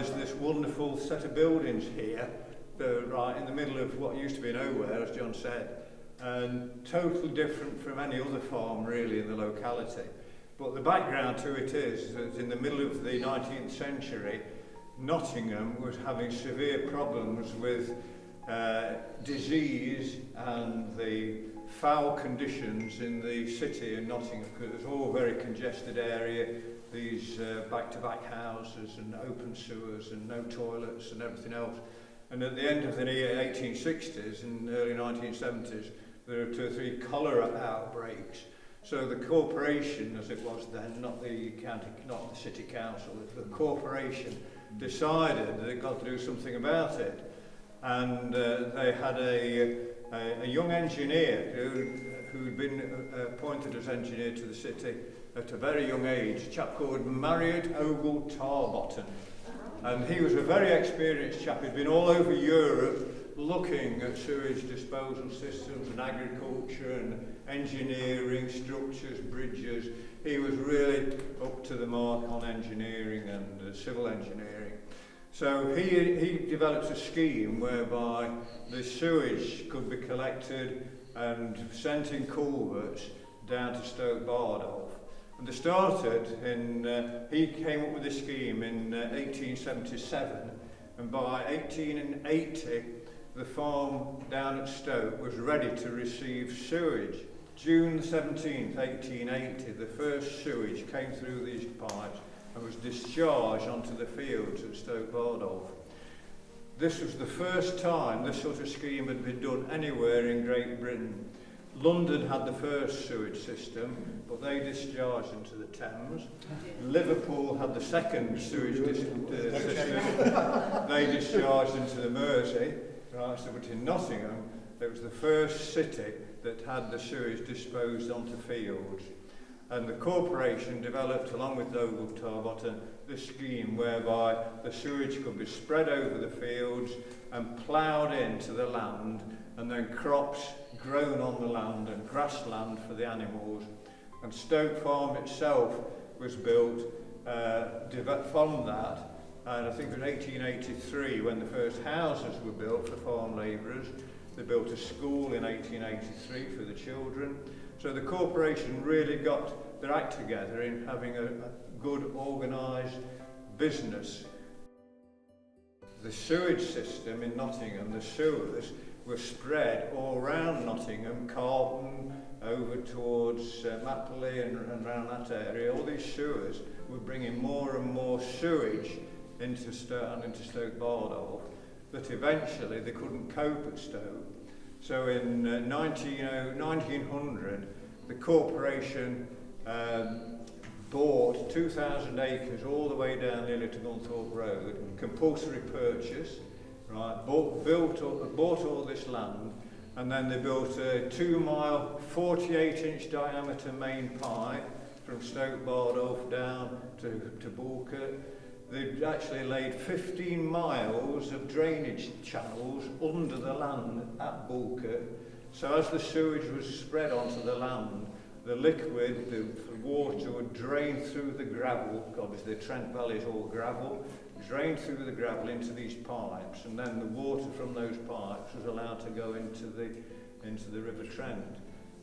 there's this wonderful set of buildings here, right in the middle of what used to be nowhere, as John said, and totally different from any other farm really in the locality. But the background to it is that in the middle of the 19th century, Nottingham was having severe problems with disease and the foul conditions in the city in Nottingham, because it was all a very congested area, these back-to-back houses and open sewers and no toilets and everything else. And at the end of the 1860s and early 1970s, there were 2 or 3 cholera outbreaks. So the corporation, as it was then, not the county, not the city council, the corporation decided that they'd got to do something about it. And they had a young engineer who'd been appointed as engineer to the city at a very young age, a chap called Bulcote Farm. And he was a very experienced chap. He'd been all over Europe looking at sewage disposal systems and agriculture and engineering, structures, bridges. He was really up to the mark on engineering and civil engineering. So he developed a scheme whereby the sewage could be collected and sent in culverts down to Stoke Bardolph. And they started he came up with this scheme in 1877, and by 1880 the farm down at Stoke was ready to receive sewage. June 17th, 1880, the first sewage came through these pipes and was discharged onto the fields at Stoke Bardolph. This was the first time this sort of scheme had been done anywhere in Great Britain. London had the first sewage system, but they discharged into the Thames. Liverpool had the second sewage system. They discharged into the Mersey. Right, so but in Nottingham, it was the first city that had the sewage disposed onto fields. And the corporation developed, along with Bulcote Farm, this scheme whereby the sewage could be spread over the fields and ploughed into the land, and then crops grown on the land and grassland for the animals. And Stoke Farm itself was built from that. And I think it was 1883 when the first houses were built for farm labourers. They built a school in 1883 for the children. So the corporation really got their act together in having a good organised business. The sewage system in Nottingham, the sewers, were spread all around Nottingham, Carlton, over towards Mapley and around that area. All these sewers were bringing more and more sewage into Stoke Bardolph, that eventually they couldn't cope at Stoke. So in 1900, the corporation bought 2,000 acres all the way down nearly to Gunthorpe Road, compulsory purchase, right? Bought all this land, and then they built a 2-mile, 48-inch diameter main pipe from Stoke Bardolph down to Bulcote. They'd actually laid 15 miles of drainage channels under the land at Bulcote. So as the sewage was spread onto the land, the liquid, the water would drain through the gravel. Obviously the Trent Valley is all gravel, drained through the gravel into these pipes, and then the water from those pipes was allowed to go into the River Trent.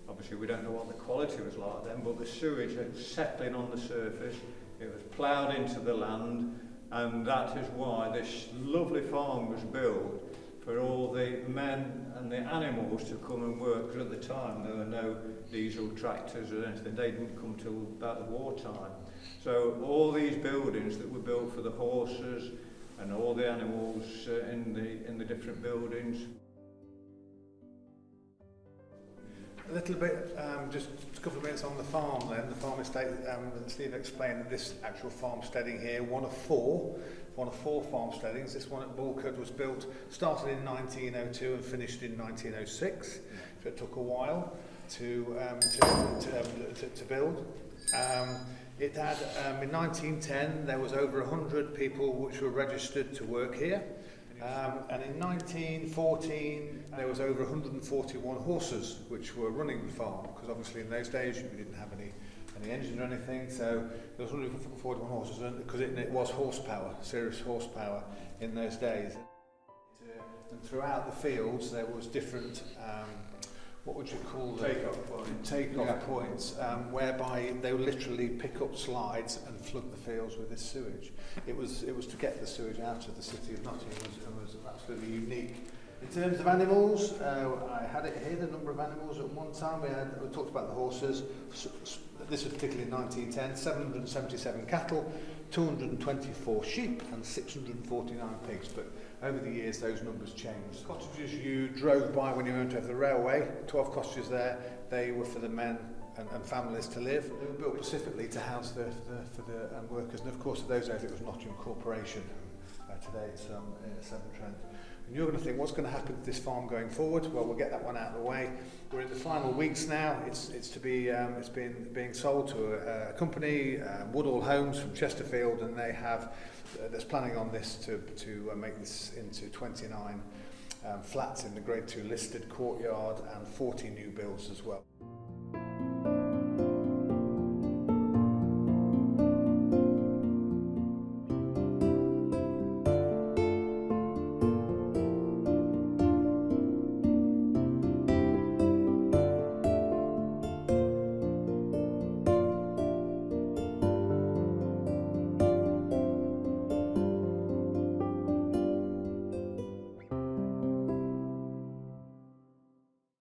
Obviously we don't know what the quality was like then, but the sewage was settling on the surface. It was ploughed into the land, and that is why this lovely farm was built, for all the men and the animals to come and work, because at the time there were no diesel tractors or anything. They didn't come till about the wartime. So all these buildings that were built for the horses and all the animals in the different buildings. A little bit, just a couple of minutes on the farm then, the farm estate. Steve explained that this actual farmsteading here, one of four farmsteadings. This one at Bulcote was started in 1902 and finished in 1906. So it took a while to build. It had, in 1910, there was over 100 people which were registered to work here. And in 1914, there was over 141 horses which were running the farm, because obviously in those days we didn't have any any engines or anything. So there was only 41 horses because it was horsepower, serious horsepower in those days. And throughout the fields there was different, what would you call them? Take-off points, whereby they would literally pick up slides and flood the fields with this sewage. It was to get the sewage out of the city of Nottingham was absolutely unique. In terms of animals, I had it here, the number of animals at one time. We talked about the horses. This was particularly in 1910, 777 cattle, 224 sheep and 649 pigs. But over the years, those numbers changed. Cottages you drove by when you went over the railway, 12 cottages there, they were for the men and families to live. They were built specifically to house the workers. And of course, in those days, it was Nottingham Corporation. Today, it's Severn Trent. And you're going to think, what's going to happen to this farm going forward? Well, we'll get that one out of the way. We're in the final weeks now. It's being sold to a company, Woodall Homes from Chesterfield, and they have that's planning on this to make this into 29 flats in the Grade 2 listed courtyard and 40 new builds as well.